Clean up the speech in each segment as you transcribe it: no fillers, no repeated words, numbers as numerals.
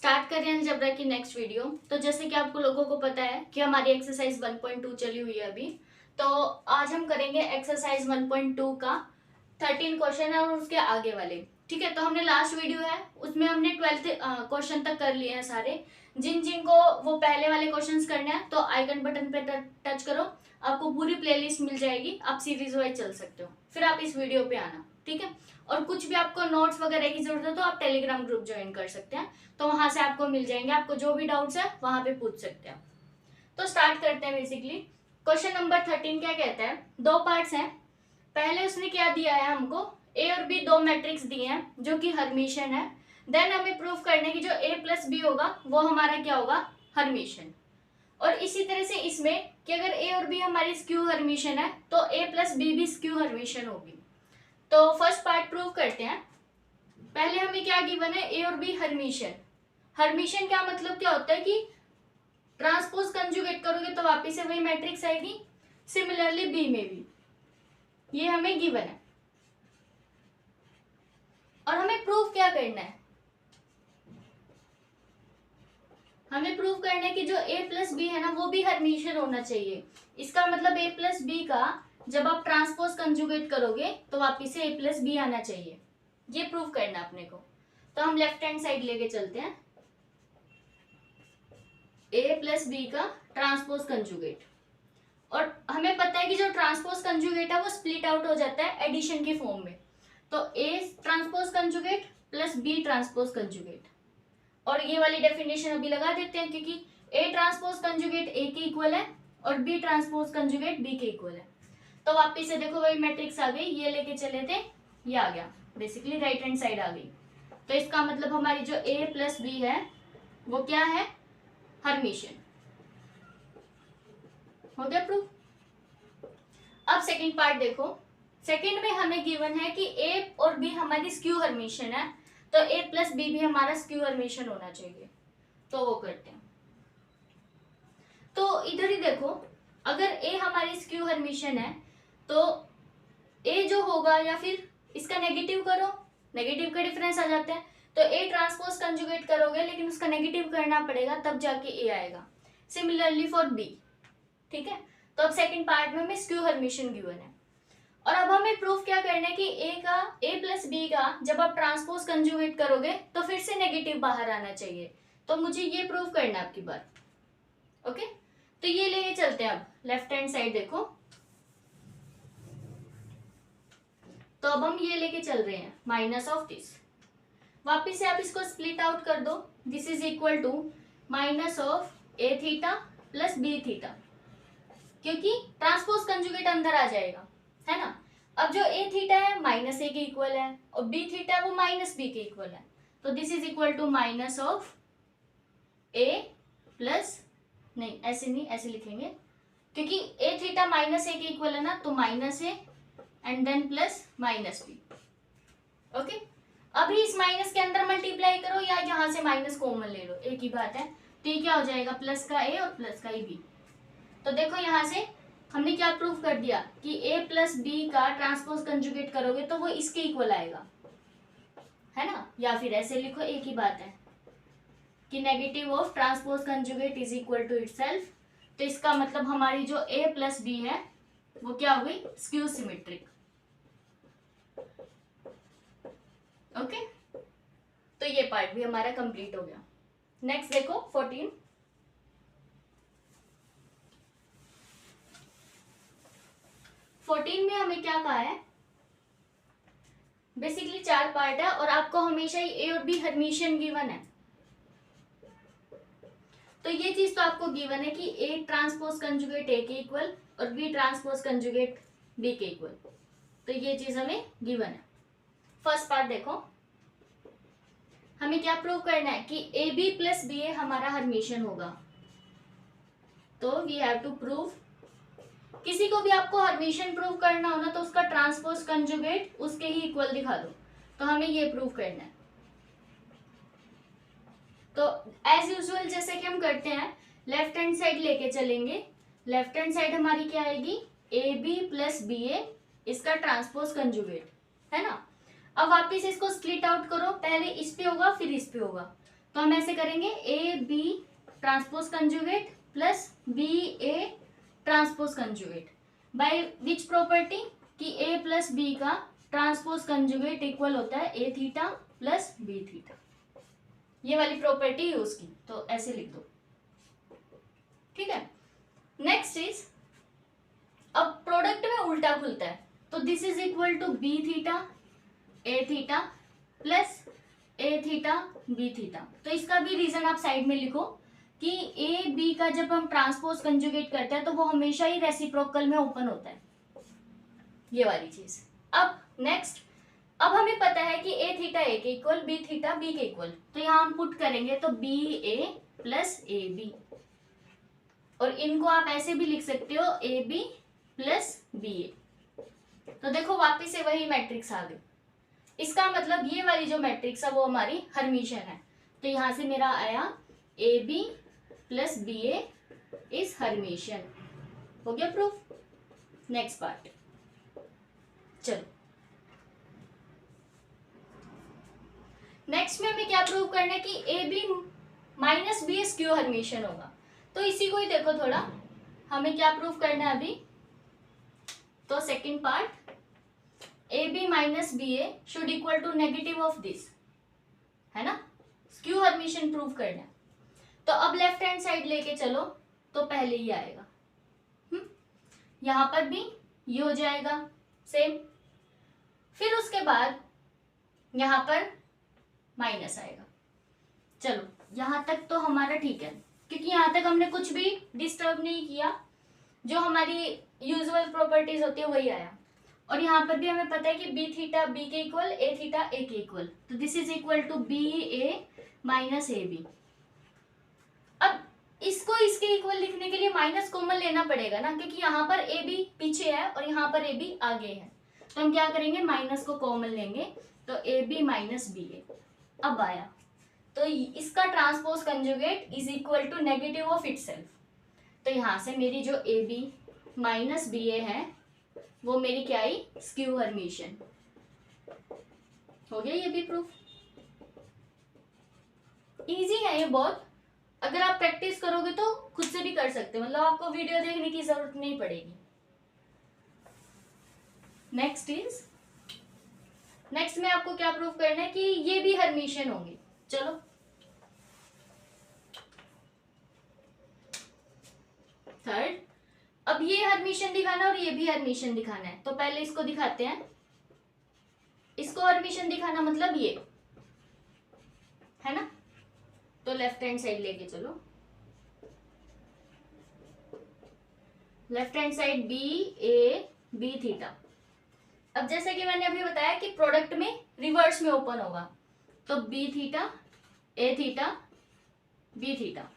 Start करें algebra की next video. तो जैसे कि आपको लोगों को पता है कि हमारी एक्सरसाइज 1.2 चली हुई है अभी। तो आज हम करेंगे एक्सरसाइज 1.2 का 13 क्वेश्चन है और उसके आगे वाले। ठीक है, तो हमने लास्ट वीडियो है उसमें हमने 12th क्वेश्चन तक कर लिए हैं सारे। जिन जिन को वो पहले वाले क्वेश्चंस करने हैं तो आइकन बटन पे टच करो, आपको पूरी प्लेलिस्ट मिल जाएगी, आप सीरीज वाइज चल सकते हो। फिर आप इस वीडियो पे आना, ठीक है। और कुछ भी आपको नोट्स वगैरह की जरूरत है तो आप टेलीग्राम ग्रुप ज्वाइन कर सकते हैं, तो वहां से आपको मिल जाएंगे। आपको जो भी डाउट्स है वहां पे पूछ सकते हैं। तो स्टार्ट करते हैं। बेसिकली क्वेश्चन नंबर 13 क्या कहता है, दो पार्ट्स हैं। पहले उसने क्या दिया है हमको, ए और बी दो मैट्रिक्स दिए हैं जो कि हर्मिशन है। देन हमें प्रूफ करने की जो ए प्लस बी होगा वो हमारा क्या होगा, हर्मिशन। और इसी तरह से इसमें कि अगर ए और बी हमारी स्क्यू हर्मिशन है तो ए प्लस बी भी स्क्यू हर्मिशन होगी। तो फर्स्ट पार्ट प्रूव करते हैं। पहले हमें क्या गिवन है, ए और बी हर्मिशन। हर्मिशन क्या मतलब क्या होता है कि ट्रांसपोज कंजुगेट करोगे तो वापिस से वही मैट्रिक्स आएगी। सिमिलरली बी में भी ये हमें गिवन है और हमें प्रूफ क्या करना है, हमें प्रूव करना है कि जो a प्लस बी है ना वो भी हर्मिशन होना चाहिए। इसका मतलब a प्लस बी का जब आप ट्रांसपोज कंजुगेट करोगे तो वापिस से a प्लस बी आना चाहिए। ये प्रूव करना अपने को। तो हम लेफ्ट हैंड साइड लेके चलते हैं, a प्लस बी का ट्रांसपोज कंजुगेट। और हमें पता है कि जो ट्रांसपोज कंजुगेट है वो स्प्लिट आउट हो जाता है एडिशन के फॉर्म में। तो a transpose conjugate plus b transpose conjugate. और ये वाली डेफिनेशन अभी लगा देते हैं क्योंकि a ट्रांसपोज कंजुगेट a के इक्वल है और b ट्रांसपोज कंजुगेट b के इक्वल है। तो वापिस से देखो वही मैट्रिक्स आ गई, ये लेके चले थे, ये आ गया, बेसिकली राइट हैंड साइड आ गई। तो इसका मतलब हमारी जो a प्लस बी है वो क्या है, हर्मिशन। हो गया प्रूफ। अब सेकंड पार्ट देखो। सेकंड में हमें गिवन है कि a और b हमारी स्क्यू हर्मिशन है, तो a प्लस बी भी हमारा स्क्यू हर्मिशन होना चाहिए। तो वो करते हैं। तो इधर ही देखो, अगर a हमारी स्क्यू हर्मिशन है तो a जो होगा, या फिर इसका नेगेटिव करो, नेगेटिव का डिफरेंस आ जाता है। तो a ट्रांसपोज कंजुगेट करोगे लेकिन उसका नेगेटिव करना पड़ेगा तब जाके a आएगा। सिमिलरली फॉर b, ठीक है। तो अब सेकंड पार्ट में हमें स्क्यू हर्मिशन गिवन है और अब हमें प्रूफ क्या करना है कि a प्लस बी का जब आप ट्रांसपोज कंजुगेट करोगे तो फिर से नेगेटिव बाहर आना चाहिए। तो मुझे ये प्रूफ करना है आपकी बार। ओके, तो ये लेके चलते हैं। अब लेफ्ट हैंड साइड देखो, तो अब हम ये लेके चल रहे हैं माइनस ऑफ दिस। वापिस से आप इसको स्प्लिट आउट कर दो, this is equal to minus of A theta plus B theta, क्योंकि ट्रांसपोज कंजुगेट अंदर आ जाएगा, है ना। अब जो ए थीटा है माइनस ए के इक्वल है और बी थीटा वो माइनस बी के इक्वल है। तो this is equal to minus of A plus, नहीं ऐसे नहीं, ऐसे लिखेंगे क्योंकि ए थीटा माइनस ए के इक्वल है ना, तो minus A and then plus minus B. Okay, अभी इस माइनस के अंदर मल्टीप्लाई करो या यहाँ से माइनस कॉमन ले लो, एक ही बात है। तो ये क्या हो जाएगा, प्लस का ए और प्लस का बी। तो देखो यहाँ से हमने क्या प्रूफ कर दिया कि a प्लस बी का ट्रांसपोज कंजुगेट करोगे तो वो इसके इक्वल आएगा, है ना। या फिर ऐसे लिखो, एक ही बात है कि negative of transpose conjugate is equal to itself. तो इसका मतलब हमारी जो a प्लस बी है वो क्या हुई, स्क्यू सिमेट्रिक। ओके, तो ये पार्ट भी हमारा कंप्लीट हो गया। नेक्स्ट देखो 14। 14 में हमें क्या कहा है, बेसिकली चार पार्ट है और आपको हमेशा ही ए और बी हर्मिशन गिवन है। तो ये चीज तो आपको गिवन है कि ए ट्रांसपोज कंजुगेट ए के इक्वल और बी ट्रांसपोज कंजुगेट बी के इक्वल। तो ये चीज हमें गिवन है। फर्स्ट पार्ट देखो, हमें क्या प्रूव करना है कि ए बी प्लस बी ए हमारा हर्मिशन होगा। तो वी हैव टू प्रूव, किसी को भी आपको हर्मिशन प्रूव करना हो ना तो उसका ट्रांसपोज कंजुगेट उसके ही इक्वल दिखा दो। तो हमें ये प्रूव करना है। तो एज यूजुअल जैसे कि हम करते हैं, लेफ्ट हैंड साइड लेके चलेंगे। लेफ्ट हैंड साइड हमारी क्या आएगी, ए बी प्लस बी ए, इसका ट्रांसपोज कंजुगेट, है ना। अब वापिस इसको स्प्लिट आउट करो, पहले इस पे होगा फिर इस पे होगा। तो हम ऐसे करेंगे A B transpose conjugate plus B A transpose conjugate by which property कि ए प्लस बी का ट्रांसपोज कंजुगेट इक्वल होता है A theta plus B theta. ये वाली प्रॉपर्टी यूज की, तो ऐसे लिख दो, ठीक है। नेक्स्ट इज, अब प्रोडक्ट में उल्टा खुलता है, तो this is equal to B theta A theta plus A theta B theta. तो इसका भी रीजन आप साइड में लिखो कि ए बी का जब हम ट्रांसपोज कंजुगेट करते हैं तो वो हमेशा ही रेसिप्रोकल में ओपन होता है, ये वाली चीज। अब नेक्स्ट, अब हमें पता है कि ए थीटा ए के इक्वल बी थीटा बी के इक्वल, तो यहाँ हम पुट करेंगे तो B A plus A B, और इनको आप ऐसे भी लिख सकते हो A B plus B A. तो देखो वापिस से वही मैट्रिक्स आ गई। इसका मतलब ये वाली जो मैट्रिक्स है वो हमारी हर्मिशियन है, तो यहां से मेरा आया A B plus B A is Hermitian. हो गया प्रूफ। नेक्स्ट पार्ट, चलो नेक्स्ट में हमें क्या प्रूव करना है कि A B minus B skew Hermitian होगा। तो इसी को ही देखो थोड़ा, हमें क्या प्रूव करना है अभी। तो second part, A B minus B A should equal to negative of this, है ना, स्क्यू हर्मिशियन प्रूव करना है। तो अब लेफ्ट हैंड साइड लेके चलो, तो पहले ही आएगा, यहां पर भी ये हो जाएगा सेम, फिर उसके बाद यहां पर माइनस आएगा। चलो यहां तक तो हमारा ठीक है, क्योंकि यहां तक हमने कुछ भी डिस्टर्ब नहीं किया, जो हमारी यूजुअल प्रॉपर्टीज होती है वही आया। और यहाँ पर भी हमें पता है कि बी थीटा बी के इक्वल ए थीटा ए के इक्वल, तो this is equal to B A minus A B. अब इसको इसके इक्वल लिखने के लिए माइनस कॉमन लेना पड़ेगा ना, क्योंकि यहाँ पर ए बी पीछे है और यहाँ पर ए बी आगे है, तो हम क्या करेंगे माइनस को कॉमन लेंगे, तो A B minus B A. अब आया, तो इसका transpose conjugate is equal to negative of itself, तो यहाँ से मेरी जो A B minus B A है वो मेरी क्या आई, स्क्यू हर्मिशियन। हो गया ये भी प्रूफ। इजी है ये बहुत, अगर आप प्रैक्टिस करोगे तो खुद से भी कर सकते हो, मतलब आपको वीडियो देखने की जरूरत नहीं पड़ेगी। नेक्स्ट में आपको क्या प्रूफ करना है कि ये भी हर्मिशियन होंगे। चलो थर्ड, अब ये हर्मिशियन दिखाना और ये भी हर्मिशियन दिखाना है, तो पहले इसको दिखाते हैं। इसको हर्मिशियन दिखाना मतलब ये है ना, तो लेफ्ट हैंड साइड लेके चलो, left hand side B A B theta. अब जैसे कि मैंने अभी बताया कि प्रोडक्ट में रिवर्स में ओपन होगा, तो B theta A theta B theta,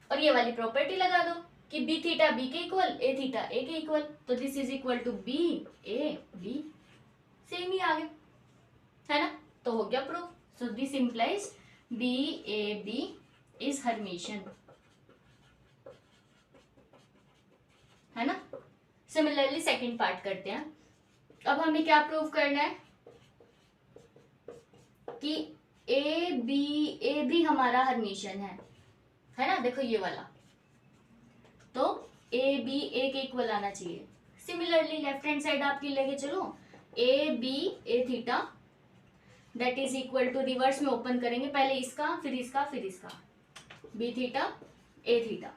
और ये वाली प्रॉपर्टी लगा दो कि बी थीटा बी के इक्वल ए थीटा ए के इक्वल, तो this is equal to B A B, same ही आ गया, है ना, तो हो गया proof. So this implies B A B is Hermitian, है ना। सिमिलरली सेकंड पार्ट करते हैं। अब हमें क्या प्रूव करना है कि ए बी हमारा हर्मिशियन है ना, देखो ये वाला, तो ए बी ए के इक्वल आना चाहिए। सिमिलरली लेफ्ट हैंड साइड आपकी लेके चलो, A B A theta that is equal to, reverse में ओपन करेंगे, पहले इसका फिर इसका फिर इसका, बी थीटा ए थीटा,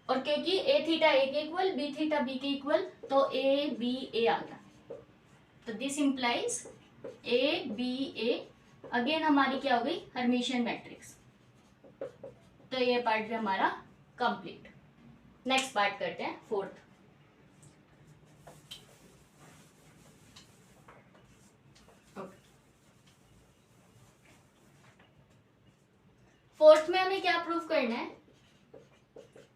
और क्योंकि ए थीटा ए के इक्वल बी थीटा बी के इक्वल, तो ए बी ए आ गया, तो this implies A B A, again हमारी क्या हो गई, हर्मिशियन मैट्रिक्स। तो ये पार्ट भी हमारा कंप्लीट। नेक्स्ट पार्ट करते हैं, फोर्थ। फोर्थ में हमें क्या प्रूफ करना है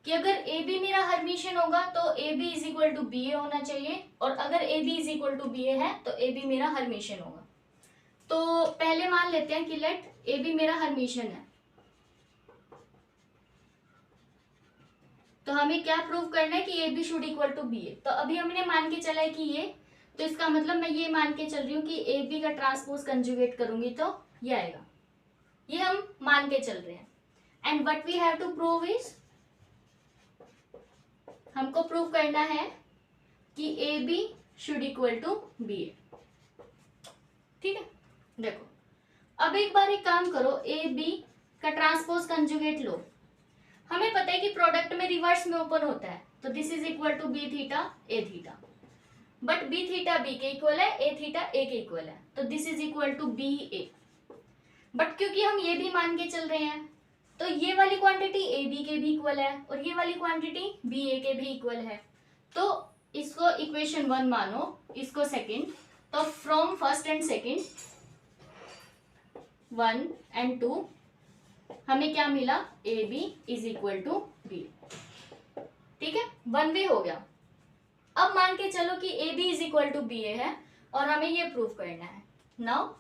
कि अगर ए बी मेरा हर्मिशियन होगा तो A B is equal to B A होना चाहिए, और अगर A B is equal to B A है तो ए बी मेरा हर्मिशियन होगा। तो पहले मान लेते हैं कि लेट ए बी मेरा हर्मिशियन है, तो हमें क्या प्रूव करना है कि A B should equal to B A. तो अभी हमने मान के चला है कि ये, तो इसका मतलब मैं ये मान के चल रही हूँ कि ए बी का ट्रांसपोज कंजुगेट करूंगी तो ये आएगा, ये हम मान के चल रहे हैं। And what we have to prove is, हमको प्रूव करना है कि A B should equal to B A. ठीक है, देखो अब एक बार एक काम करो, ए बी का ट्रांसपोज कंजुगेट लो। हमें पता है कि प्रोडक्ट में रिवर्स में ओपन होता है, तो this is equal to B theta A theta, but B theta B के इक्वल है, ए थीटा ए के इक्वल है, तो this is equal to B A. But क्योंकि हम ये भी मान के चल रहे हैं, तो ये वाली क्वांटिटी ए बी के भी इक्वल है और ये वाली क्वांटिटी बी ए के भी इक्वल है, तो इसको इक्वेशन 1 मानो, इसको सेकंड। तो from first and second 1 and 2 हमें क्या मिला, A B is equal to B. ठीक है, 1 वे हो गया। अब मान के चलो कि A B is equal to B A है और हमें ये प्रूव करना है। Now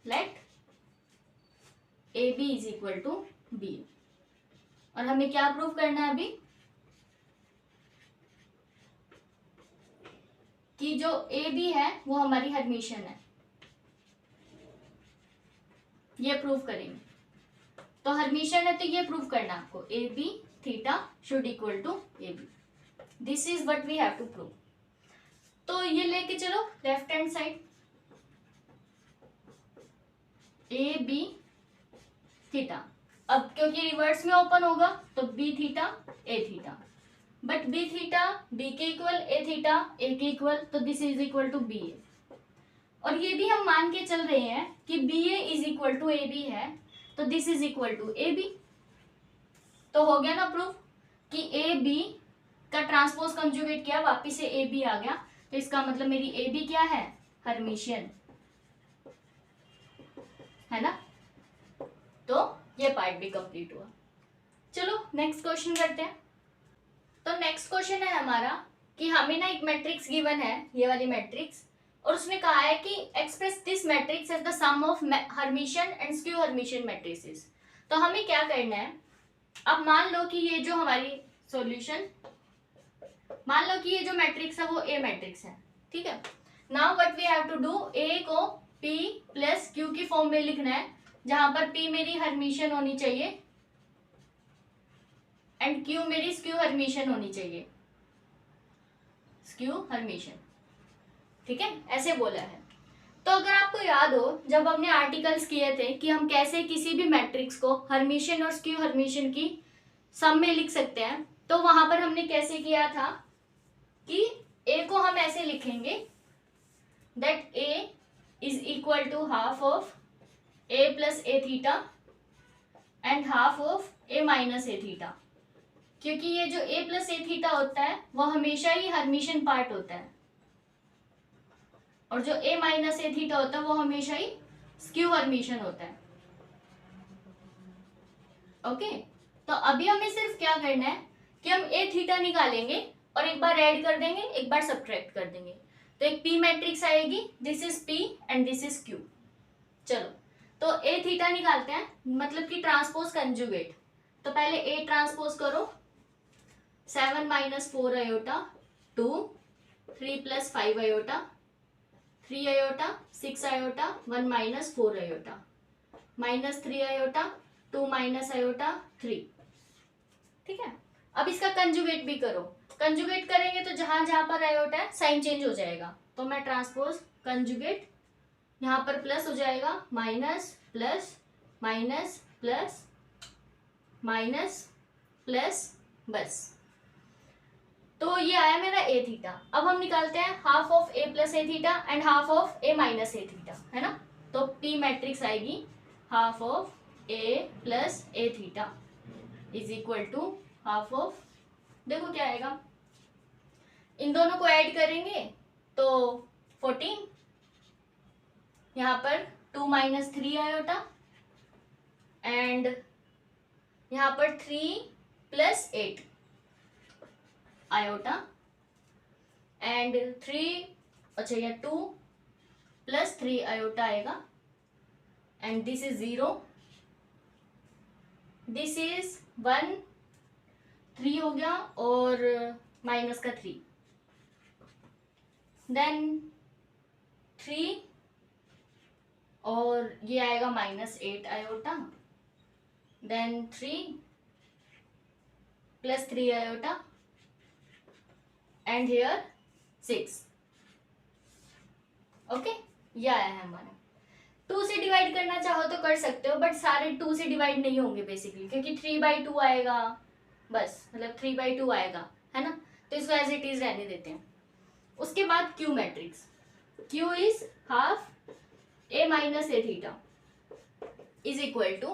let A B is equal to B, और हमें क्या प्रूव करना है अभी, कि जो ए बी है वो हमारी हर्मिशियन है, ये प्रूव करेंगे। तो हर्मिशियन है तो ये प्रूव करना आपको, A B theta should equal to A B, this is what we have to prove. तो ये लेके चलो left hand side, A B theta, अब क्योंकि रिवर्स में ओपन होगा तो B theta A theta, but B theta B के इक्वल, ए थीटा ए के इक्वल, तो this is equal to B A. और ये भी हम मान के चल रहे हैं कि B A is equal to A B है, तो this is equal to A B. तो हो गया ना प्रूफ कि ए बी का ट्रांसपोज कंजुगेट किया, वापिस से ए बी आ गया, तो इसका मतलब मेरी ए बी क्या है, हर्मिशियन है ना। तो ये पार्ट भी कंप्लीट हुआ। चलो नेक्स्ट क्वेश्चन करते हैं। तो नेक्स्ट क्वेश्चन है हमारा कि हमें ना एक मैट्रिक्स गिवन है, ये वाली मैट्रिक्स, और उसने कहा है कि express this matrix as the sum of Hermitian and skew Hermitian matrices. तो हमें क्या करना है, अब मान लो कि ये जो हमारी सॉल्यूशन, मान लो कि ये जो मैट्रिक्स है वो ए मैट्रिक्स है। ठीक है, now what we have to do, A को पी प्लस क्यू की फॉर्म में लिखना है, जहां पर पी मेरी हर्मिशियन होनी चाहिए एंड क्यू मेरी स्क्यू हर्मिशियन होनी चाहिए, स्क्यू हर्मिशियन। ठीक है, ऐसे बोला है। तो अगर आपको याद हो, जब हमने आर्टिकल्स किए थे कि हम कैसे किसी भी मैट्रिक्स को हर्मिशियन और स्क्यू हर्मिशियन की सम में लिख सकते हैं, तो वहां पर हमने कैसे किया था कि ए को हम ऐसे लिखेंगे that A is equal to half of A plus A theta and half of A minus A theta, क्योंकि ये जो ए प्लस ए थीटा होता है वो हमेशा ही हर्मिशियन पार्ट होता है, और जो ए माइनस ए थीटा होता है वो हमेशा ही स्क्यू हर्मिशियन होता है। ओके, तो अभी हमें सिर्फ क्या करना है कि हम ए थीटा निकालेंगे और एक बार ऐड कर देंगे, एक बार सब्ट्रैक्ट कर देंगे, तो एक पी मैट्रिक्स आएगी, this is P and this is Q. चलो तो ए थीटा निकालते हैं, मतलब कि ट्रांसपोज कंजुगेट। तो पहले ए ट्रांसपोज करो, 7 minus 4 iota 2, 3 plus 5 iota 3 iota 6 iota 1 minus 4 iota minus 3 iota 2 minus iota 3। ठीक है, अब इसका कंजुगेट भी करो, कंजुगेट करेंगे तो जहां जहां पर आयोटा है साइन चेंज हो जाएगा, तो मैं ट्रांसपोज कंजुगेट, यहाँ पर प्लस हो जाएगा, minus plus minus plus minus plus, बस। तो ये आया मेरा ए थीटा। अब हम निकालते हैं half of A plus A theta and half of A minus A theta, है ना। तो पी मैट्रिक्स आएगी half of A plus A theta is equal to half of, देखो क्या आएगा, इन दोनों को ऐड करेंगे तो 14, यहाँ पर 2 माइनस 3 आयोटा एंड यहाँ पर 3 प्लस 8 आयोटा एंड 3, अच्छा यह 2 प्लस 3 आयोटा आएगा and this is 0, this is 1, 3 हो गया और माइनस का 3, देन 3 और ये आएगा -8 iota, then 3 + 3 iota and here 6। Okay, ये आया है हमारा। 2 से डिवाइड करना चाहो तो कर सकते हो, बट सारे 2 से डिवाइड नहीं होंगे बेसिकली, क्योंकि 3/2 आएगा, बस मतलब 3/2 आएगा, है ना। तो इसको एज इट इज रहने देते हैं। उसके बाद Q matrix, Q is half a - a theta is equal to,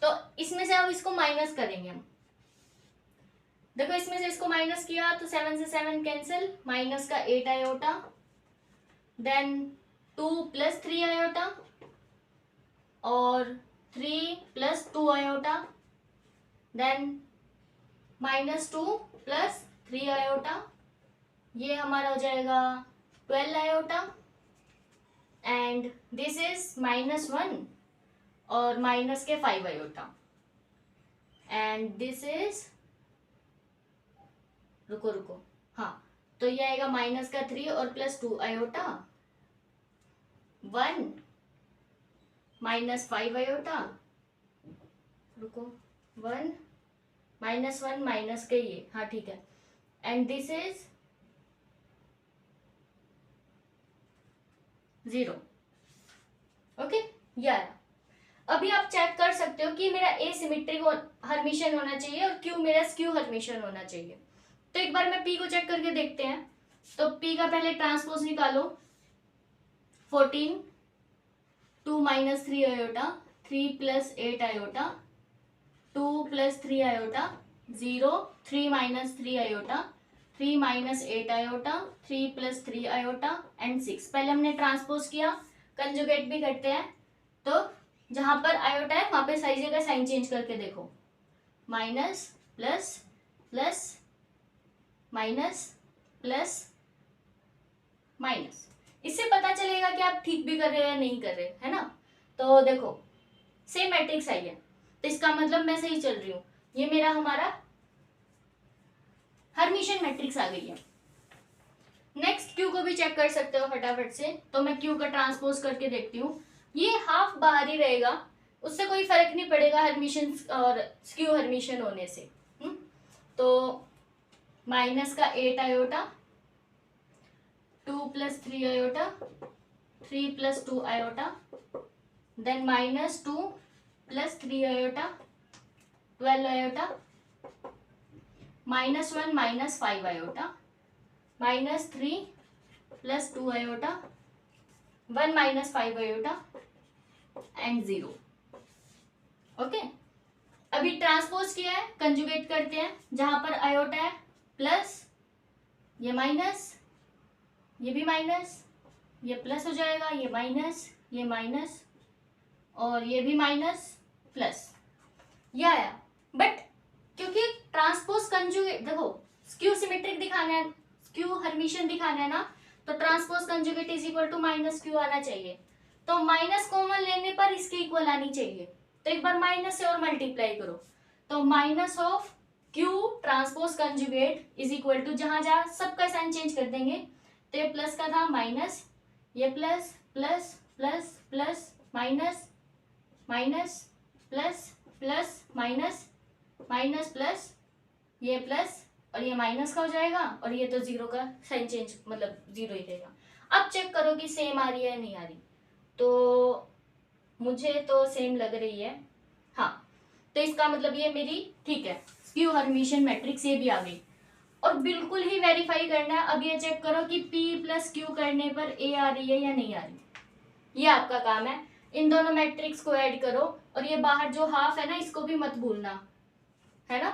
तो इसमें से अब इसको माइनस करेंगे हम। देखो इसमें से इसको माइनस किया तो 7 से 7 कैंसिल, माइनस का 8 आयोटा, देन 2 + 3 आयोटा और 3 + 2 आयोटा, देन -2 + 3 आयोटा, ये हमारा हो जाएगा 12 आयोटा, एंड दिस इज -1 और माइनस के 5 आयोटा, एंड दिस इज, रुको हाँ, तो ये आएगा -3 और +2 आयोटा, 1 -5 आयोटा, रुको 1 -1 माइनस के ये, हाँ ठीक है, एंड दिस इज 0। ओके, ये आया। अभी आप चेक कर सकते हो कि मेरा ए सिमेट्रिक हर्मिशन होना चाहिए और क्यू मेरा स्क्यू हर्मिशन होना चाहिए। तो एक बार मैं पी को चेक करके देखते हैं। तो पी का पहले ट्रांसपोज निकालो, 14 2 - 3 iota, 3 + 8 iota, 2 + 3 iota, 0 3 - 3 iota, 3 - 8 iota, 3 + 3 iota and 6। पहले हमने ट्रांसपोज किया, कंजुगेट भी करते हैं। तो जहां पर आयोटा है वहां पे सही जगह साइन चेंज करके देखो, minus plus plus minus plus minus, इससे पता चलेगा कि आप ठीक भी कर रहे हो या नहीं कर रहे, है ना। तो देखो सेम मैट्रिक्स आई है, तो इसका मतलब मैं सही चल रही हूँ। ये मेरा हमारा हर्मिशन मैट्रिक्स आ गई है। नेक्स्ट क्यू को भी चेक कर सकते हो फटाफट से। तो मैं क्यू का ट्रांसपोज करके देखती हूँ, ये हाफ बाहर ही रहेगा, उससे कोई फर्क नहीं पड़ेगा हर्मिशन और स्क्यू हर्मिशन होने से। तो माइनस का 8 iota, 2 + 3 iota, 3 + 2 iota, then -2 + 3 iota, 12 iota, -1 - 5 iota, -3 + 2 iota, 1 - 5 iota and 0। Okay, अभी ट्रांसपोज किया है, कंजुगेट करते हैं। जहां पर आयोटा है प्लस, ये माइनस, ये भी माइनस, ये प्लस हो जाएगा, ये माइनस, ये माइनस और ये भी माइनस प्लस, ये आया। बट क्योंकि ट्रांसपोज कंजुगेट, देखो स्क्यू सिमेट्रिक दिखाना है, स्क्यू हर्मिशन दिखाना है ना, तो transpose conjugate is equal to -q आना चाहिए। तो माइनस कॉमन लेने पर इसके इक्वल आनी चाहिए। तो एक बार माइनस से और मल्टीप्लाई करो, तो -q transpose conjugate is equal to, जहां जहां सबका साइन चेंज कर देंगे। तो ये प्लस का था माइनस, ये plus plus plus plus minus minus plus plus minus minus plus, ये प्लस और ये माइनस का हो जाएगा, और ये तो 0 का साइन चेंज, मतलब 0 ही रहेगा। अब चेक करो कि सेम आ रही है या नहीं आ रही। तो मुझे तो सेम लग रही है, हाँ। तो इसका मतलब ये मेरी ठीक है, स्क्यू हर्मिशन मैट्रिक्स ये भी आ गई। और बिल्कुल ही वेरीफाई करना है, अब ये चेक करो कि P + Q करने पर A आ रही है या नहीं आ रही। ये आपका काम है, इन दोनों मैट्रिक्स को ऐड करो, और ये बाहर जो हाफ है ना, इसको भी मत भूलना, है ना।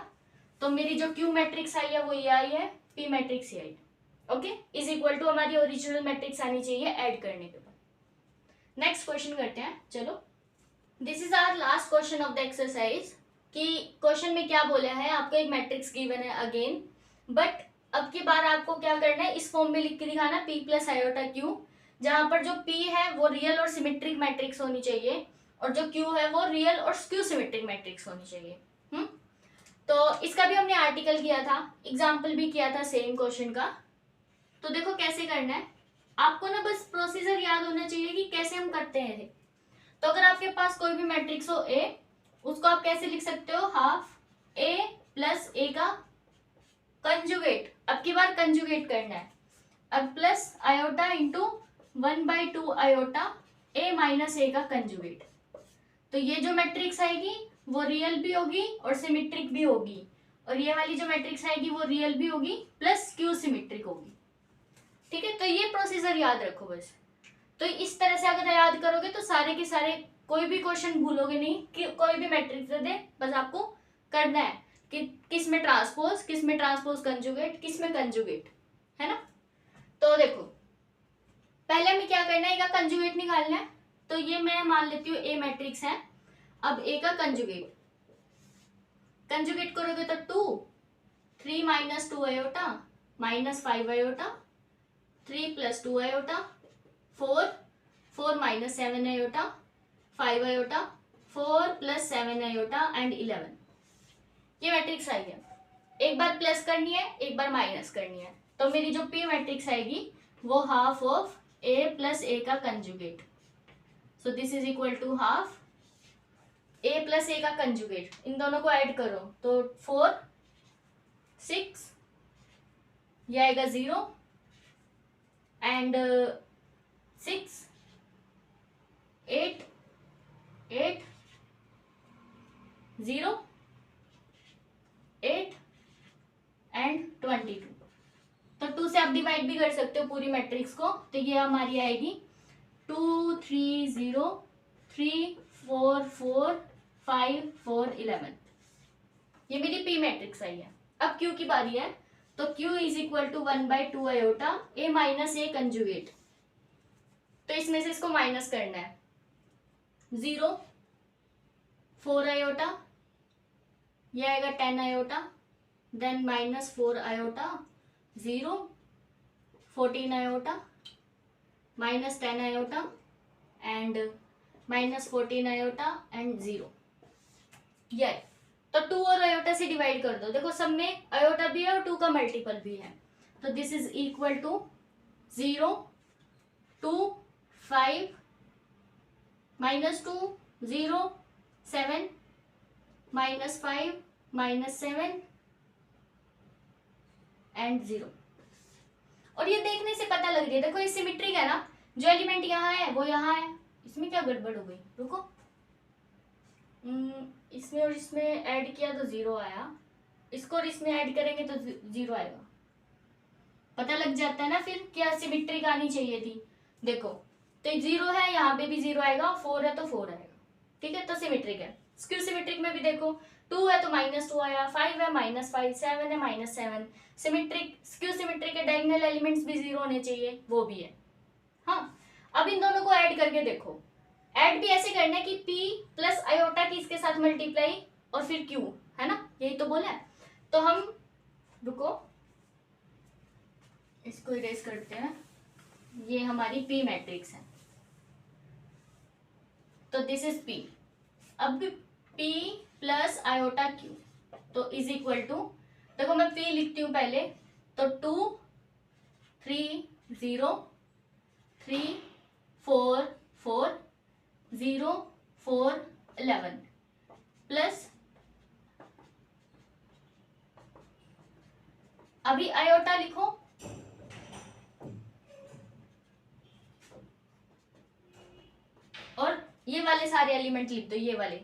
तो मेरी जो Q मैट्रिक्स आई है वो ये आई है, P मैट्रिक्स ये आई, ओके, इज इक्वल टू हमारी ओरिजिनल मैट्रिक्स आनी चाहिए ऐड करने के बाद। नेक्स्ट क्वेश्चन करते हैं, चलो। This is our last question of the exercise. कि क्वेश्चन में क्या बोला है, आपको एक मैट्रिक्स गिवन है अगेन, बट अब की बार आपको क्या करना है, इस फॉर्म में लिख के दिखाना, P + आयोटा Q, जहां पर जो P है वो रियल और सिमेट्रिक मैट्रिक्स होनी चाहिए, और जो Q है वो रियल और स्क्यू सिमेट्रिक मैट्रिक्स होनी चाहिए। तो इसका भी हमने आर्टिकल किया था, एग्जाम्पल भी किया था सेम क्वेश्चन का। तो देखो कैसे करना है, आपको ना बस प्रोसीजर याद होना चाहिए कि कैसे हम करते हैं। तो अगर आपके पास कोई भी मैट्रिक्स हो ए, उसको आप कैसे लिख सकते हो, हाफ ए प्लस ए का कंजुगेट, अब की बार कंजुगेट करना है, अब plus iota into 1/2 iota A minus ए का कंजुगेट। तो ये जो मैट्रिक्स आएगी वो रियल भी होगी और सिमेट्रिक भी होगी, और ये वाली जो मैट्रिक्स आएगी वो रियल भी होगी प्लस स्क्यू सिमेट्रिक होगी। ठीक है, तो ये प्रोसीजर याद रखो बस। तो इस तरह से अगर याद करोगे तो सारे के सारे कोई भी क्वेश्चन भूलोगे नहीं, कि कोई भी मैट्रिक्स दे दे बस आपको करना है कि किस में ट्रांसपोज कंजुगेट, किस में कंजुगेट, है ना। तो देखो पहले हमें क्या करना है, ए का कंजुगेट निकालना है। तो ये मैं मान लेती हूँ ए मैट्रिक्स है। अब ए का कंजुगेट करोगे तो 2, 3 minus 2 iota minus 5 iota, 3 plus 2 iota, 4, 4 minus 7 iota, 5 iota, 4 plus 7 iota and 11। ये मैट्रिक्स आई है। एक बार प्लस करनी है, एक बार माइनस करनी है। तो मेरी जो पी मैट्रिक्स आएगी वो half of A plus A का conjugate. So this is equal to half A plus A का कंजुगेट। इन दोनों को ऐड करो तो 4, 6, ये आएगा 0 एंड 6, 8, 8, 0, 8 एंड 22। तो 2 से आप डिवाइड भी कर सकते हो पूरी मैट्रिक्स को। तो ये हमारी आएगी 2, 3, 0, 3, 4, 4, 5, 4, 11। ये मेरी पी मैट्रिक्स आई है। अब क्यू की बारी है। तो Q is equal to 1/2 iota A minus A conjugate. तो इसमें से इसको माइनस करना है। 0, 4 आयोटा, ये आएगा 10 iota, then minus 4 iota, 0, 14 iota, minus 10 iota and minus 14 iota and 0। ये तो 2 और आयोटा से डिवाइड कर दो। देखो सब में आयोटा भी है और 2 का मल्टीपल भी है। तो this is equal to 0, 2, 5, minus 2, 0, 7, minus 5, minus 7 and 0। और ये देखने से पता लग रही है, देखो ये सिमेट्रिक है ना, जो एलिमेंट यहाँ है वो यहाँ है। इसमें क्या गड़बड़ हो गई, रुको, इसमें और इसमें ऐड किया तो 0 आया, इसको और इसमें ऐड करेंगे तो 0 आएगा। पता लग जाता है ना फिर क्या सिमेट्रिक आनी चाहिए थी। देखो तो 0 है, यहाँ पे भी 0 आएगा, 4 है तो 4 आएगा। ठीक है, तो सिमेट्रिक है। स्क्यू सिमेट्रिक में भी देखो 2 है तो -2 आया, 5 है -5, 7 है -7। सिमेट्रिक स्क्यू सिमेट्रिक के डायगोनल एलिमेंट्स भी 0 होने चाहिए, वो भी है। हाँ, अब इन दोनों को ऐड करके देखो। ऐड भी ऐसे करना है कि P प्लस आयोटा की इसके साथ मल्टीप्लाई और फिर Q, है ना, यही तो बोला है। तो हम रुको, इसको इरेज करते हैं। ये हमारी P मैट्रिक्स है। तो दिस इज P। अब P प्लस आयोटा Q तो इज इक्वल टू, देखो मैं P लिखती हूँ पहले। तो 2, 3, 0, 3, 4, 4, 0, 4, 11 प्लस अभी आयोटा लिखो, और ये वाले सारे एलिमेंट लिख दो, ये वाले।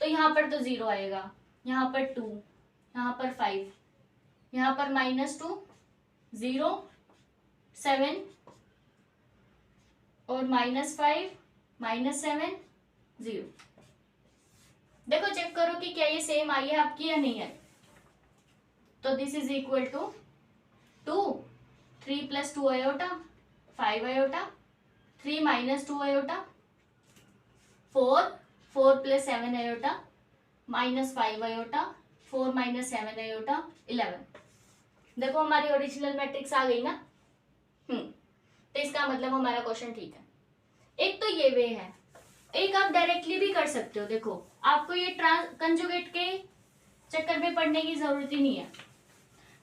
तो यहाँ पर तो 0 आएगा, यहाँ पर 2, यहाँ पर 5, यहाँ पर -2, 0, 7 और -5, -7, 0। देखो चेक करो कि क्या ये सेम आई है आपकी या नहीं है। तो this is equal to 2, 3 plus 2 iota, 5 iota, 3 -2 iota, 4, 4 plus 7 iota, -5 iota, 4 -7 iota, 11। देखो हमारी ओरिजिनल मैट्रिक्स आ गई ना। तो इसका मतलब हमारा क्वेश्चन ठीक है। एक तो ये वे है, एक आप डायरेक्टली भी कर सकते हो। देखो आपको ये कंजुगेट के चक्कर में पढ़ने की जरूरत ही नहीं है,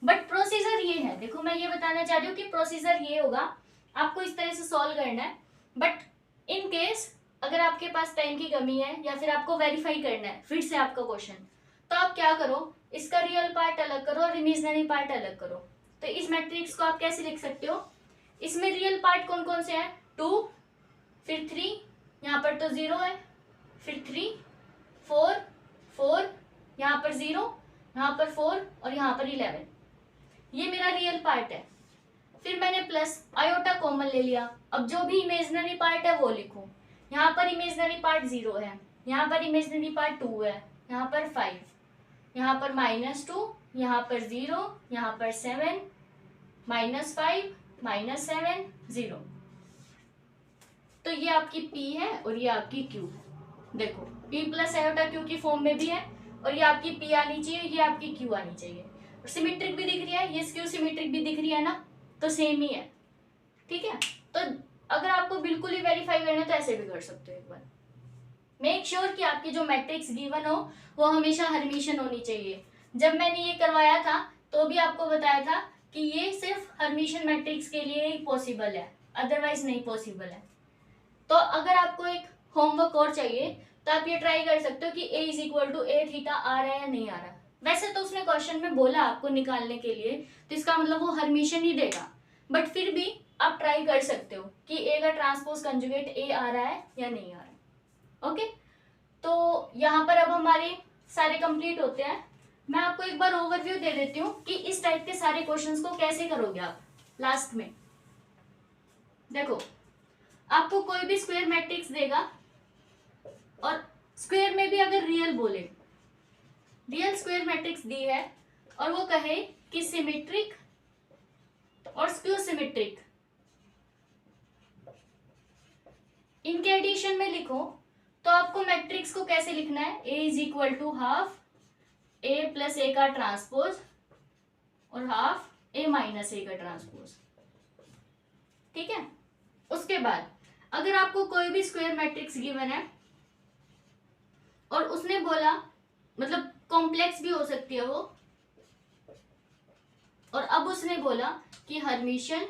बट प्रोसीजर ये है। देखो मैं ये बताना चाह रही हूँ कि प्रोसीजर ये होगा, आपको इस तरह से सॉल्व करना है। बट इन केस अगर आपके पास टाइम की कमी है या फिर आपको वेरीफाई करना है फिर से आपका क्वेश्चन, तो आप क्या करो, इसका रियल पार्ट अलग करो और इमेजिनरी पार्ट अलग करो। तो इस मैट्रिक्स को आप कैसे लिख सकते हो, इसमें रियल पार्ट कौन कौन से हैं, 2, फिर 3, यहाँ पर तो 0 है, फिर 3, 4, 4, यहाँ पर 0, यहाँ पर 4 और यहाँ पर 11, ये मेरा रियल पार्ट है। फिर मैंने प्लस आयोटा कॉमन ले लिया, अब जो भी इमेजिनरी पार्ट है वो लिखो। यहाँ पर इमेजिनरी पार्ट 0 है, यहाँ पर इमेजिनरी पार्ट 2 है, यहाँ पर 5, यहाँ पर -2, यहाँ पर 0, यहाँ पर 7, -5, -7, 0। तो ये आपकी P है और ये आपकी Q। देखो P प्लस आयोटा Q की फॉर्म में भी है और ये आपकी P आनी चाहिए, ये आपकी Q आनी चाहिए। और सिमेट्रिक भी दिख रही है, ये स्क्यू सिमेट्रिक भी दिख रही है ना, तो सेम ही है। ठीक है, तो अगर आपको बिल्कुल ही वेरीफाई करना है तो ऐसे भी कर सकते हो। एक बार मेक श्योर कि आपकी जो मैट्रिक्स गिवन हो वो हमेशा हर्मिशन होनी चाहिए। जब मैंने ये करवाया था तो भी आपको बताया था कि ये सिर्फ हर्मिशन मैट्रिक्स के लिए ही पॉसिबल है, अदरवाइज नहीं पॉसिबल है। तो अगर आपको एक होमवर्क और चाहिए तो आप ये ट्राई कर सकते हो कि a = a थीटा आ रहा है या नहीं आ रहा है। वैसे तो उसने क्वेश्चन में बोला आपको निकालने के लिए, तो इसका मतलब वो हर्मिशन ही देगा, बट फिर भी आप ट्राई कर सकते हो कि a का ट्रांसपोज कंजुगेट a आ रहा है या नहीं आ रहा है। ओके, तो यहाँ पर अब हमारे सारे कंप्लीट होते हैं। मैं आपको एक बार ओवरव्यू दे देती हूँ कि इस टाइप के सारे क्वेश्चंस को कैसे करोगे आप। लास्ट में देखो, आपको कोई भी स्क्वायर मैट्रिक्स देगा और स्क्वायर में भी अगर रियल बोले, रियल स्क्वायर मैट्रिक्स दी है और वो कहे कि सिमेट्रिक और स्क्यू सिमेट्रिक, इनके एडिशन में लिखो, तो आपको मैट्रिक्स को कैसे लिखना है, a = हाफ a + a का ट्रांसपोज और हाफ a - a का ट्रांसपोज। ठीक है, उसके बाद अगर आपको कोई भी स्क्वायर मैट्रिक्स गिवन है और उसने बोला, मतलब कॉम्प्लेक्स भी हो सकती है वो, और अब उसने बोला कि हर्मिशन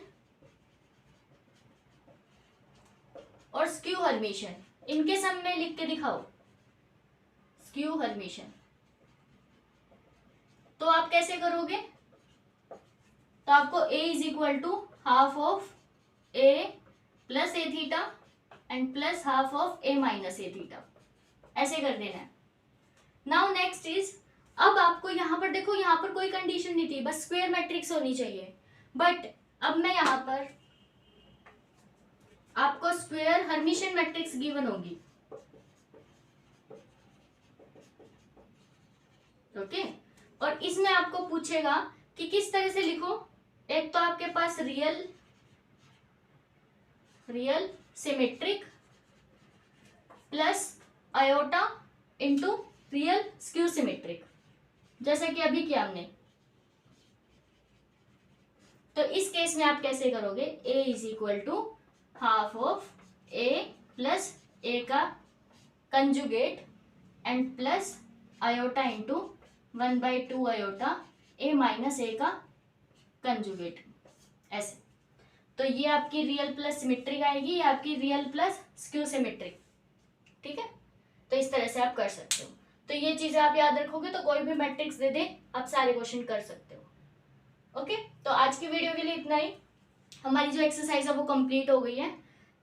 और स्क्यू हर्मिशन, इनके सम में लिख के दिखाओ स्क्यू हर्मिशन, तो आप कैसे करोगे, तो आपको a = half of a + a theta and plus half of a - a theta, ऐसे कर देना है। नाउ नेक्स्ट इज, अब आपको यहाँ पर देखो, यहाँ पर कोई कंडीशन नहीं थी, बस स्क्वायर मैट्रिक्स होनी चाहिए, बट अब मैं यहाँ पर आपको स्क्वायर हर्मिशन मैट्रिक्स गिवन होगी। ओके, और इसमें आपको पूछेगा कि किस तरह से लिखो। एक तो आपके पास real symmetric plus iota into real skew symmetric, जैसे कि अभी किया हमने। तो इस केस में आप कैसे करोगे, a = half of a + a का conjugate and plus iota into 1/2 iota a - a का कंजुगेट, ऐसे। तो ये आपकी रियल प्लस सिमेट्रिक आएगी, ये आपकी रियल प्लस स्क्यू सिमेट्रिक। ठीक है, तो इस तरह से आप कर सकते हो। तो ये चीजें आप याद रखोगे तो कोई भी मैट्रिक्स दे दे आप सारे क्वेश्चन कर सकते हो। ओके, तो आज की वीडियो के लिए इतना ही। हमारी जो एक्सरसाइज है वो कंप्लीट हो गई है।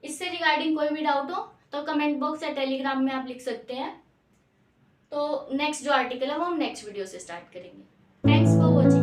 इससे रिगार्डिंग कोई भी डाउट हो तो कमेंट बॉक्स या टेलीग्राम में आप लिख सकते हैं। तो नेक्स्ट जो आर्टिकल है वो हम नेक्स्ट वीडियो से स्टार्ट करेंगे। Thanks for watching.